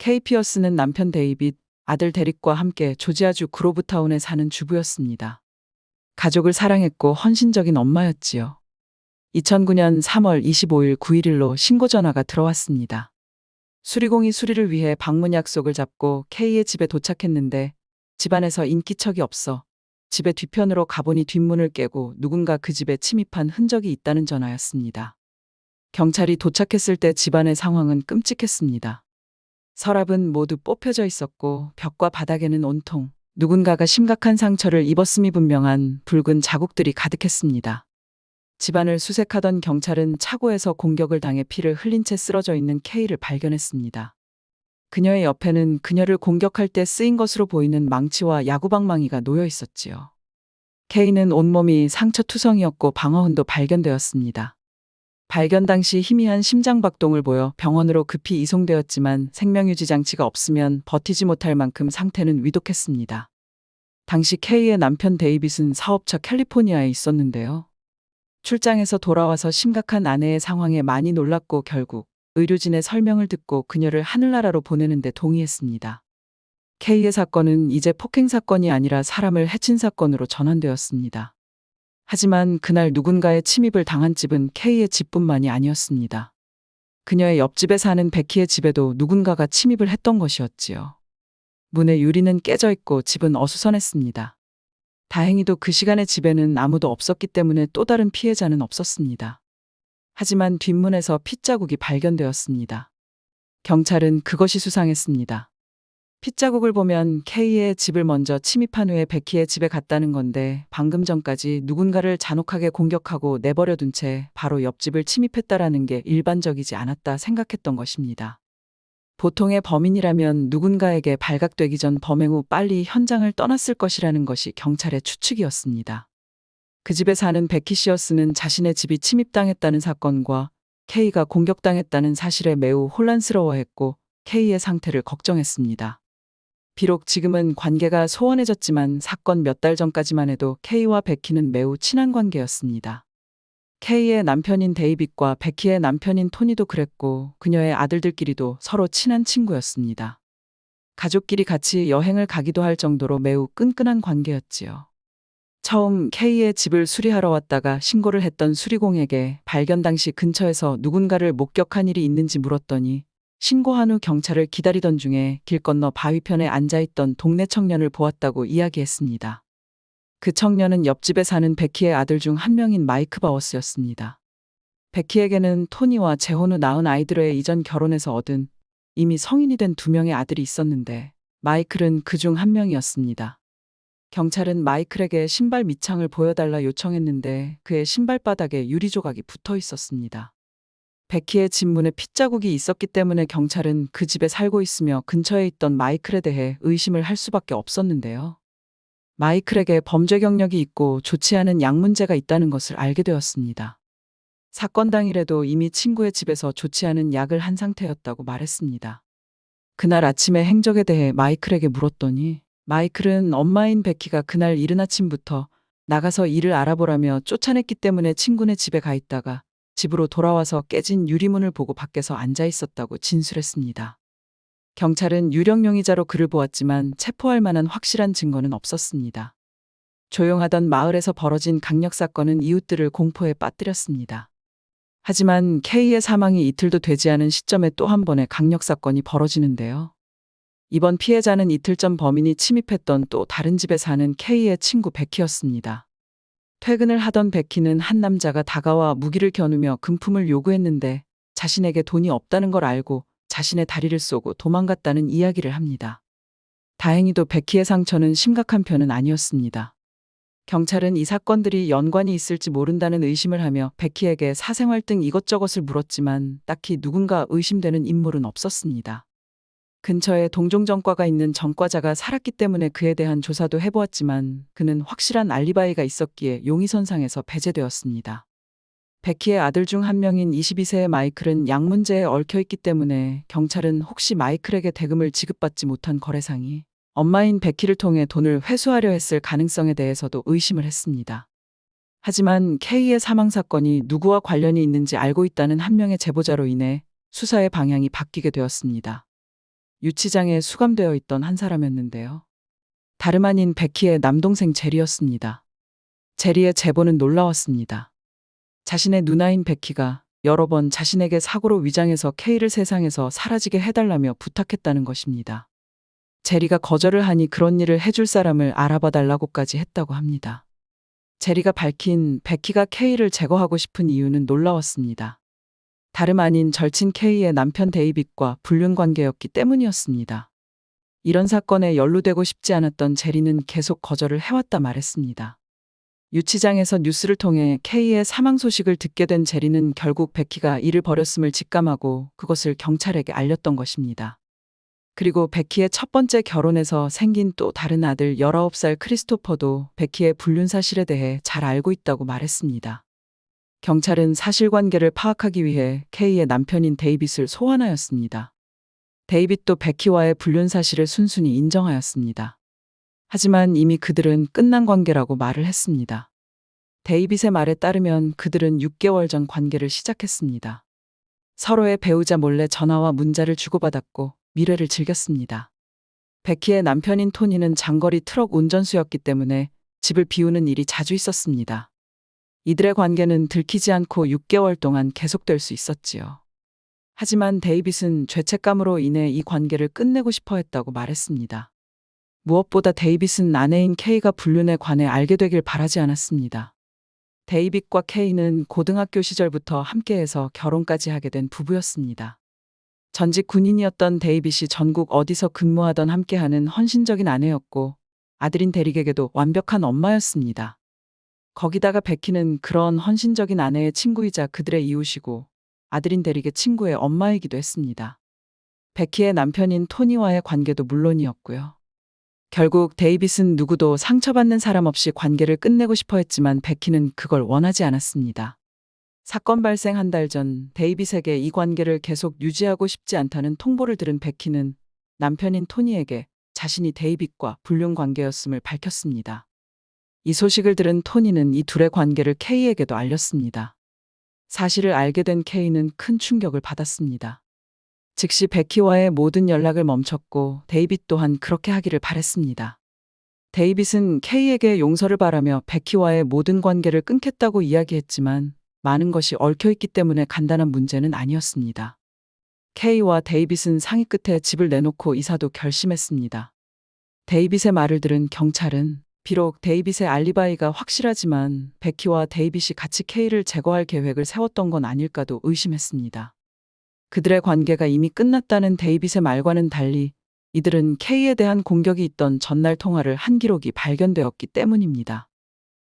케이 피어스는 남편 데이빗, 아들 데릭과 함께 조지아주 그로브타운에 사는 주부였습니다. 가족을 사랑했고 헌신적인 엄마였지요. 2009년 3월 25일 9일로 신고 전화가 들어왔습니다. 수리공이 수리를 위해 방문 약속을 잡고 케이의 집에 도착했는데 집안에서 인기척이 없어 집의 뒤편으로 가보니 뒷문을 깨고 누군가 그 집에 침입한 흔적이 있다는 전화였습니다. 경찰이 도착했을 때 집안의 상황은 끔찍했습니다. 서랍은 모두 뽑혀져 있었고 벽과 바닥에는 온통 누군가가 심각한 상처를 입었음이 분명한 붉은 자국들이 가득했습니다. 집안을 수색하던 경찰은 차고에서 공격을 당해 피를 흘린 채 쓰러져 있는 케이를 발견했습니다. 그녀의 옆에는 그녀를 공격할 때 쓰인 것으로 보이는 망치와 야구방망이가 놓여 있었지요. 케이는 온몸이 상처투성이었고 방어흔도 발견되었습니다. 발견 당시 희미한 심장박동을 보여 병원으로 급히 이송되었지만 생명유지 장치가 없으면 버티지 못할 만큼 상태는 위독했습니다. 당시 케이의 남편 데이빗은 사업처 캘리포니아에 있었는데요. 출장에서 돌아와서 심각한 아내의 상황에 많이 놀랐고 결국 의료진의 설명을 듣고 그녀를 하늘나라로 보내는 데 동의했습니다. K의 사건은 이제 폭행 사건이 아니라 사람을 해친 사건으로 전환되었습니다. 하지만 그날 누군가의 침입을 당한 집은 K의 집뿐만이 아니었습니다. 그녀의 옆집에 사는 베키의 집에도 누군가가 침입을 했던 것이었지요. 문의 유리는 깨져 있고 집은 어수선했습니다. 다행히도 그 시간에 집에는 아무도 없었기 때문에 또 다른 피해자는 없었습니다. 하지만 뒷문에서 핏자국이 발견되었습니다. 경찰은 그것이 수상했습니다. 핏자국을 보면 K의 집을 먼저 침입한 후에 베키의 집에 갔다는 건데 방금 전까지 누군가를 잔혹하게 공격하고 내버려둔 채 바로 옆집을 침입했다라는 게 일반적이지 않았다 생각했던 것입니다. 보통의 범인이라면 누군가에게 발각되기 전 범행 후 빨리 현장을 떠났을 것이라는 것이 경찰의 추측이었습니다. 그 집에 사는 베키 시어스는 자신의 집이 침입당했다는 사건과 K가 공격당했다는 사실에 매우 혼란스러워했고 K의 상태를 걱정했습니다. 비록 지금은 관계가 소원해졌지만 사건 몇 달 전까지만 해도 K와 베키는 매우 친한 관계였습니다. K의 남편인 데이빗과 베키의 남편인 토니도 그랬고 그녀의 아들들끼리도 서로 친한 친구였습니다. 가족끼리 같이 여행을 가기도 할 정도로 매우 끈끈한 관계였지요. 처음 K의 집을 수리하러 왔다가 신고를 했던 수리공에게 발견 당시 근처에서 누군가를 목격한 일이 있는지 물었더니 신고한 후 경찰을 기다리던 중에 길 건너 바위편에 앉아있던 동네 청년을 보았다고 이야기했습니다. 그 청년은 옆집에 사는 베키의 아들 중 한 명인 마이크 바워스였습니다. 베키에게는 토니와 재혼 후 낳은 아이들의 이전 결혼해서 얻은 이미 성인이 된 2명의 아들이 있었는데 마이클은 그 중 한 명이었습니다. 경찰은 마이클에게 신발 밑창을 보여달라 요청했는데 그의 신발바닥에 유리조각이 붙어 있었습니다. 베키의 집 문에 핏자국이 있었기 때문에 경찰은 그 집에 살고 있으며 근처에 있던 마이클에 대해 의심을 할 수밖에 없었는데요. 마이클에게 범죄 경력이 있고 좋지 않은 약 문제가 있다는 것을 알게 되었습니다. 사건 당일에도 이미 친구의 집에서 좋지 않은 약을 한 상태였다고 말했습니다. 그날 아침의 행적에 대해 마이클에게 물었더니 마이클은 엄마인 베키가 그날 이른 아침부터 나가서 일을 알아보라며 쫓아냈기 때문에 친구네 집에 가 있다가 집으로 돌아와서 깨진 유리문을 보고 밖에서 앉아 있었다고 진술했습니다. 경찰은 유령 용의자로 그를 보았지만 체포할 만한 확실한 증거는 없었습니다. 조용하던 마을에서 벌어진 강력 사건은 이웃들을 공포에 빠뜨렸습니다. 하지만 K의 사망이 이틀도 되지 않은 시점에 또 한 번의 강력 사건이 벌어지는데요. 이번 피해자는 이틀 전 범인이 침입했던 또 다른 집에 사는 K의 친구 베키였습니다. 퇴근을 하던 베키는 한 남자가 다가와 무기를 겨누며 금품을 요구했는데 자신에게 돈이 없다는 걸 알고 자신의 다리를 쏘고 도망갔다는 이야기를 합니다. 다행히도 베키의 상처는 심각한 편은 아니었습니다. 경찰은 이 사건들이 연관이 있을지 모른다는 의심을 하며 베키에게 사생활 등 이것저것을 물었지만 딱히 누군가 의심되는 인물은 없었습니다. 근처에 동종전과가 있는 전과자가 살았기 때문에 그에 대한 조사도 해보았지만 그는 확실한 알리바이가 있었기에 용의선상에서 배제되었습니다. 베키의 아들 중 한 명인 22세의 마이클은 약 문제에 얽혀있기 때문에 경찰은 혹시 마이클에게 대금을 지급받지 못한 거래상이 엄마인 베키를 통해 돈을 회수하려 했을 가능성에 대해서도 의심을 했습니다. 하지만 K의 사망 사건이 누구와 관련이 있는지 알고 있다는 한 명의 제보자로 인해 수사의 방향이 바뀌게 되었습니다. 유치장에 수감되어 있던 한 사람이었는데요. 다름 아닌 베키의 남동생 제리였습니다. 제리의 제보는 놀라웠습니다. 자신의 누나인 베키가 여러 번 자신에게 사고로 위장해서 K를 세상에서 사라지게 해달라며 부탁했다는 것입니다. 제리가 거절을 하니 그런 일을 해줄 사람을 알아봐 달라고까지 했다고 합니다. 제리가 밝힌 베키가 K를 제거하고 싶은 이유는 놀라웠습니다. 다름 아닌 절친 K의 남편 데이빗과 불륜 관계였기 때문이었습니다. 이런 사건에 연루되고 싶지 않았던 제리는 계속 거절을 해왔다 말했습니다. 유치장에서 뉴스를 통해 K의 사망 소식을 듣게 된 제리는 결국 베키가 이를 버렸음을 직감하고 그것을 경찰에게 알렸던 것입니다. 그리고 베키의 첫 번째 결혼에서 생긴 또 다른 아들 19살 크리스토퍼도 베키의 불륜 사실에 대해 잘 알고 있다고 말했습니다. 경찰은 사실관계를 파악하기 위해 K의 남편인 데이빗을 소환하였습니다. 데이빗도 베키와의 불륜 사실을 순순히 인정하였습니다. 하지만 이미 그들은 끝난 관계라고 말을 했습니다. 데이빗의 말에 따르면 그들은 6개월 전 관계를 시작했습니다. 서로의 배우자 몰래 전화와 문자를 주고받았고 미래를 즐겼습니다. 베키의 남편인 토니는 장거리 트럭 운전수였기 때문에 집을 비우는 일이 자주 있었습니다. 이들의 관계는 들키지 않고 6개월 동안 계속될 수 있었지요. 하지만 데이빗은 죄책감으로 인해 이 관계를 끝내고 싶어 했다고 말했습니다. 무엇보다 데이빗은 아내인 K가 불륜에 관해 알게 되길 바라지 않았습니다. 데이빗과 K는 고등학교 시절부터 함께해서 결혼까지 하게 된 부부였습니다. 전직 군인이었던 데이빗이 전국 어디서 근무하던 함께하는 헌신적인 아내였고 아들인 데릭에게도 완벽한 엄마였습니다. 거기다가 베키는 그런 헌신적인 아내의 친구이자 그들의 이웃이고 아들인 데릭의 친구의 엄마이기도 했습니다. 베키의 남편인 토니와의 관계도 물론이었고요. 결국 데이빗은 누구도 상처받는 사람 없이 관계를 끝내고 싶어 했지만 베키는 그걸 원하지 않았습니다. 사건 발생 한 달 전 데이빗에게 이 관계를 계속 유지하고 싶지 않다는 통보를 들은 베키는 남편인 토니에게 자신이 데이빗과 불륜 관계였음을 밝혔습니다. 이 소식을 들은 토니는 이 둘의 관계를 K에게도 알렸습니다. 사실을 알게 된 K는 큰 충격을 받았습니다. 즉시 베키와의 모든 연락을 멈췄고 데이빗 또한 그렇게 하기를 바랬습니다. 데이빗은 K에게 용서를 바라며 베키와의 모든 관계를 끊겠다고 이야기했지만 많은 것이 얽혀있기 때문에 간단한 문제는 아니었습니다. K와 데이빗은 상의 끝에 집을 내놓고 이사도 결심했습니다. 데이빗의 말을 들은 경찰은 비록 데이빗의 알리바이가 확실하지만 베키와 데이빗이 같이 K를 제거할 계획을 세웠던 건 아닐까도 의심했습니다. 그들의 관계가 이미 끝났다는 데이빗의 말과는 달리 이들은 K에 대한 공격이 있던 전날 통화를 한 기록이 발견되었기 때문입니다.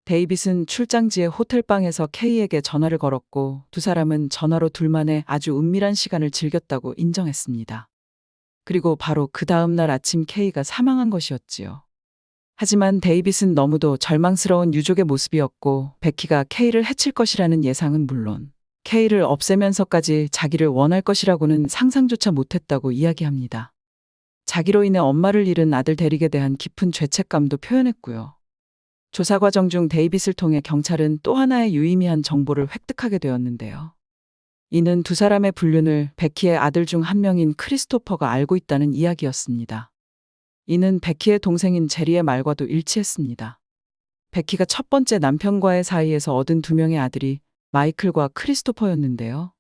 데이빗은 출장지의 호텔방에서 K에게 전화를 걸었고 두 사람은 전화로 둘만의 아주 은밀한 시간을 즐겼다고 인정했습니다. 그리고 바로 그 다음 날 아침 K가 사망한 것이었지요. 하지만 데이빗은 너무도 절망스러운 유족의 모습이었고 베키가 K를 해칠 것이라는 예상은 물론 K를 없애면서까지 자기를 원할 것이라고는 상상조차 못했다고 이야기합니다. 자기로 인해 엄마를 잃은 아들 데릭에 대한 깊은 죄책감도 표현했고요. 조사 과정 중 데이빗을 통해 경찰은 또 하나의 유의미한 정보를 획득하게 되었는데요. 이는 두 사람의 불륜을 베키의 아들 중 한 명인 크리스토퍼가 알고 있다는 이야기였습니다. 이는 베키의 동생인 제리의 말과도 일치했습니다. 베키가 첫 번째 남편과의 사이에서 얻은 두 명의 아들이 마이클과 크리스토퍼였는데요.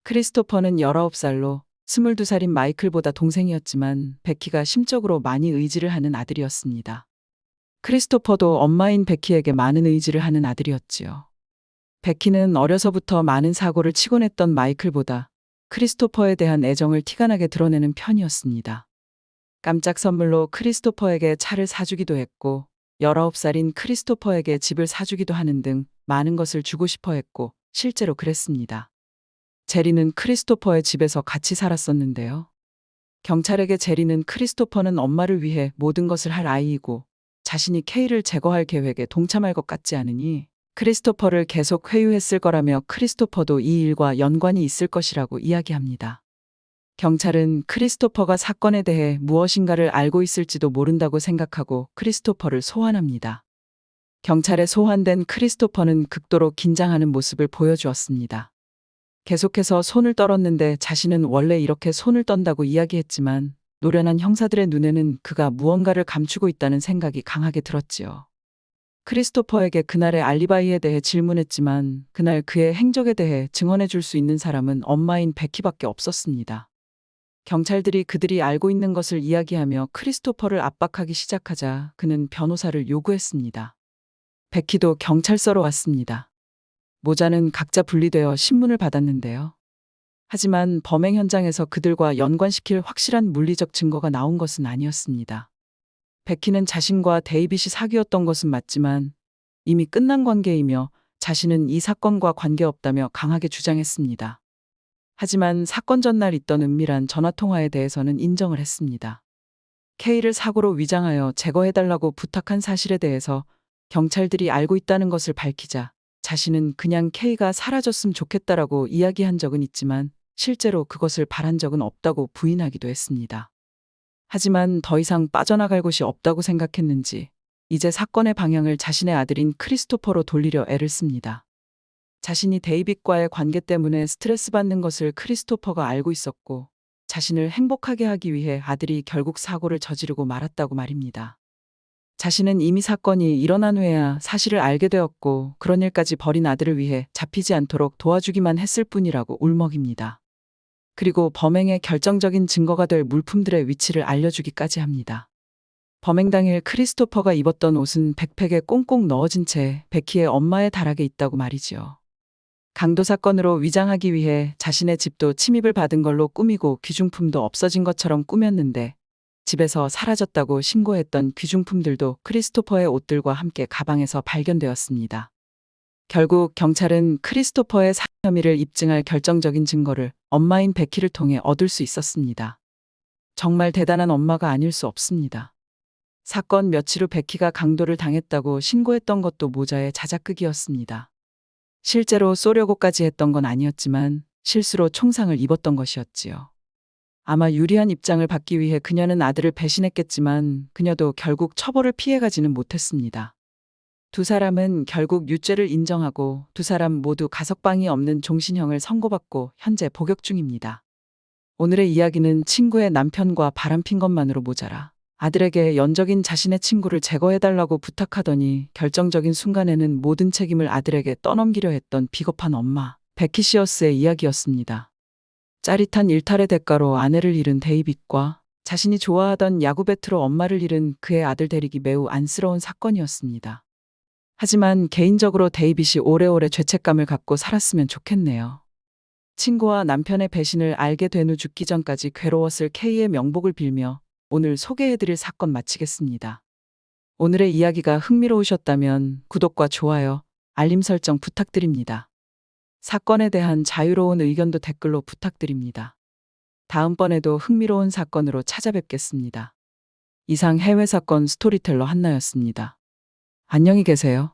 크리스토퍼는 19살로 22살인 마이클보다 동생이었지만 베키가 심적으로 많이 의지를 하는 아들이었습니다. 크리스토퍼도 엄마인 베키에게 많은 의지를 하는 아들이었지요. 베키는 어려서부터 많은 사고를 치곤 했던 마이클보다 크리스토퍼에 대한 애정을 티가 나게 드러내는 편이었습니다. 깜짝 선물로 크리스토퍼에게 차를 사주기도 했고 19살인 크리스토퍼에게 집을 사주기도 하는 등 많은 것을 주고 싶어 했고 실제로 그랬습니다. 제리는 크리스토퍼의 집에서 같이 살았었는데요. 경찰에게 제리는 크리스토퍼는 엄마를 위해 모든 것을 할 아이이고 자신이 K를 제거할 계획에 동참할 것 같지 않으니 크리스토퍼를 계속 회유했을 거라며 크리스토퍼도 이 일과 연관이 있을 것이라고 이야기합니다. 경찰은 크리스토퍼가 사건에 대해 무엇인가를 알고 있을지도 모른다고 생각하고 크리스토퍼를 소환합니다. 경찰에 소환된 크리스토퍼는 극도로 긴장하는 모습을 보여주었습니다. 계속해서 손을 떨었는데 자신은 원래 이렇게 손을 떤다고 이야기했지만 노련한 형사들의 눈에는 그가 무언가를 감추고 있다는 생각이 강하게 들었지요. 크리스토퍼에게 그날의 알리바이에 대해 질문했지만 그날 그의 행적에 대해 증언해 줄 수 있는 사람은 엄마인 베키밖에 없었습니다. 경찰들이 그들이 알고 있는 것을 이야기하며 크리스토퍼를 압박하기 시작하자 그는 변호사를 요구했습니다. 베키도 경찰서로 왔습니다. 모자는 각자 분리되어 신문을 받았는데요. 하지만 범행 현장에서 그들과 연관시킬 확실한 물리적 증거가 나온 것은 아니었습니다. 베키는 자신과 데이빗이 사귀었던 것은 맞지만 이미 끝난 관계이며 자신은 이 사건과 관계없다며 강하게 주장했습니다. 하지만 사건 전날 있던 은밀한 전화통화에 대해서는 인정을 했습니다. K를 사고로 위장하여 제거해달라고 부탁한 사실에 대해서 경찰들이 알고 있다는 것을 밝히자 자신은 그냥 K가 사라졌으면 좋겠다라고 이야기한 적은 있지만 실제로 그것을 바란 적은 없다고 부인하기도 했습니다. 하지만 더 이상 빠져나갈 곳이 없다고 생각했는지 이제 사건의 방향을 자신의 아들인 크리스토퍼로 돌리려 애를 씁니다. 자신이 데이빗과의 관계 때문에 스트레스 받는 것을 크리스토퍼가 알고 있었고 자신을 행복하게 하기 위해 아들이 결국 사고를 저지르고 말았다고 말입니다. 자신은 이미 사건이 일어난 후에야 사실을 알게 되었고 그런 일까지 벌인 아들을 위해 잡히지 않도록 도와주기만 했을 뿐이라고 울먹입니다. 그리고 범행의 결정적인 증거가 될 물품들의 위치를 알려주기까지 합니다. 범행 당일 크리스토퍼가 입었던 옷은 백팩에 꽁꽁 넣어진 채 베키의 엄마의 다락에 있다고 말이지요. 강도 사건으로 위장하기 위해 자신의 집도 침입을 받은 걸로 꾸미고 귀중품도 없어진 것처럼 꾸몄는데 집에서 사라졌다고 신고했던 귀중품들도 크리스토퍼의 옷들과 함께 가방에서 발견되었습니다. 결국 경찰은 크리스토퍼의 살인 혐의를 입증할 결정적인 증거를 엄마인 베키를 통해 얻을 수 있었습니다. 정말 대단한 엄마가 아닐 수 없습니다. 사건 며칠 후 베키가 강도를 당했다고 신고했던 것도 모자의 자작극이었습니다. 실제로 쏘려고까지 했던 건 아니었지만 실수로 총상을 입었던 것이었지요. 아마 유리한 입장을 받기 위해 그녀는 아들을 배신했겠지만 그녀도 결국 처벌을 피해가지는 못했습니다. 두 사람은 결국 유죄를 인정하고 두 사람 모두 가석방이 없는 종신형을 선고받고 현재 복역 중입니다. 오늘의 이야기는 친구의 남편과 바람핀 것만으로 모자라 아들에게 연적인 자신의 친구를 제거해달라고 부탁하더니 결정적인 순간에는 모든 책임을 아들에게 떠넘기려 했던 비겁한 엄마 베키 시어스의 이야기였습니다. 짜릿한 일탈의 대가로 아내를 잃은 데이빗과 자신이 좋아하던 야구 배트로 엄마를 잃은 그의 아들 데릭이 매우 안쓰러운 사건이었습니다. 하지만 개인적으로 데이빗이 오래오래 죄책감을 갖고 살았으면 좋겠네요. 친구와 남편의 배신을 알게 된 후 죽기 전까지 괴로웠을 K의 명복을 빌며 오늘 소개해드릴 사건 마치겠습니다. 오늘의 이야기가 흥미로우셨다면 구독과 좋아요, 알림 설정 부탁드립니다. 사건에 대한 자유로운 의견도 댓글로 부탁드립니다. 다음번에도 흥미로운 사건으로 찾아뵙겠습니다. 이상 해외 사건 스토리텔러 한나였습니다. 안녕히 계세요.